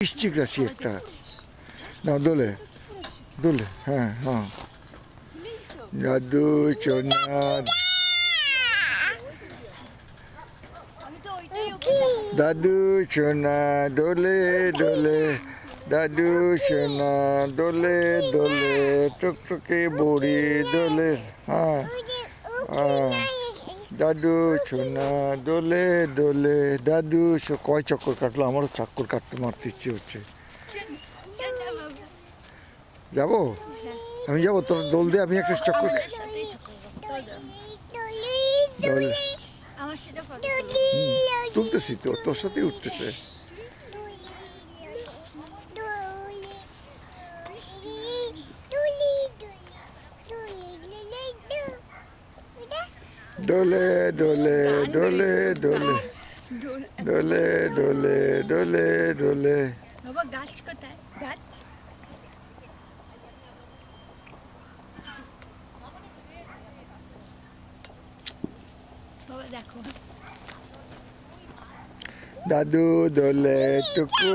বৃশ্চিক রাশি একটা না দোলে দোলে হ্যাঁ হ্যাঁ দাদু চোনা দাদু সোনা দোলে দোলে দাদু সোনা দোলে দোলে টুকটুকে বুড়ি দোলে হ্যাঁ দাদু সোনা দোলে দোলে দাদু কয় চক্কর কাটলো আমারও চক্কর কাটতে মারতে ইচ্ছে হচ্ছে যাবো আমি যাবো তোর দোল দিয়ে আমি একটা চক্কর তুলতেছি তো তোর সাথেই উঠতেছে দোলে দোলে দোলে দোলে দোলে দোলে দোলে দোলে বাবা গাছ কোথায় গাছ বাবা দেখো দাদু দোলে টুকু